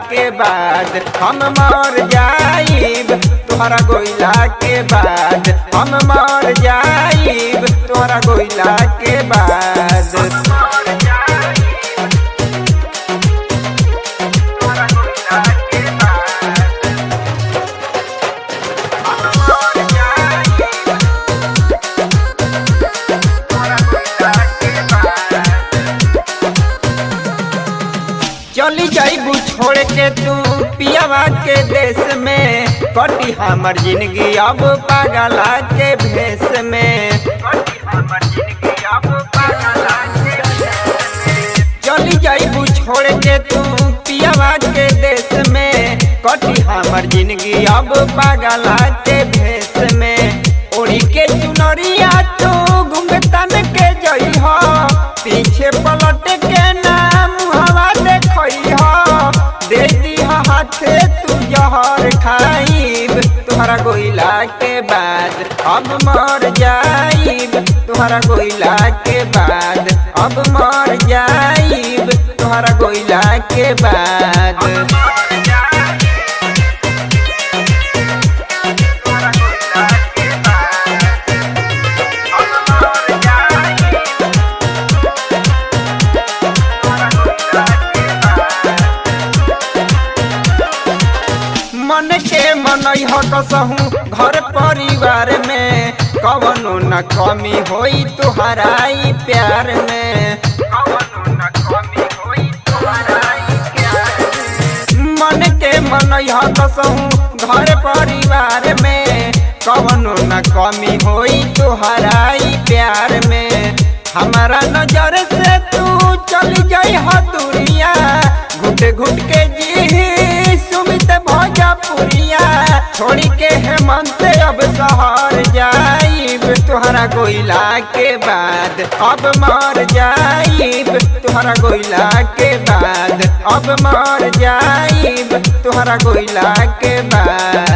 के बाद हम मर जाइब, तोहरा गोइला के बाद हम मर जाइब, तोहरा गोइला के बाद। चली जाइबू छोड़ के तू पियावा के देश में, कटी हमर जिंदगी अब पागला के भेष में। चली जाइबू छोड़ के तू पियावा के देश में, कटी हमर जिंदगी अब पागला के भेष में। ओढ़ी के चुनरिया तू घुंघटन के जइहा, पीछे पलट के नाम हवा दे दीहा हाथे तू जहर खाइब, तोहरा गोइला के बाद अब मर जाइब, तोहरा गोइला के बाद अब मर जाइब, तोहरा गोइला के बाद। मन के मनई हो कसहूँ घर परिवार में, कवनो न कमी होई तुहराई प्यार में। मन के मनई हो कसहूँ घर परिवार में, कवनो न कमी होई तुहराई प्यार में। हमारा नजर से तू चली जाई हो दुनिया, घुट घुट के जी सुमित भोजपुरिया, छोड़ी के हेमंत अब शहर जाइब, तोहरा गोइला के बाद अब मर जाइब, तोहरा गोइला के बाद अब मर जाइब, तोहरा गोइला के बाद।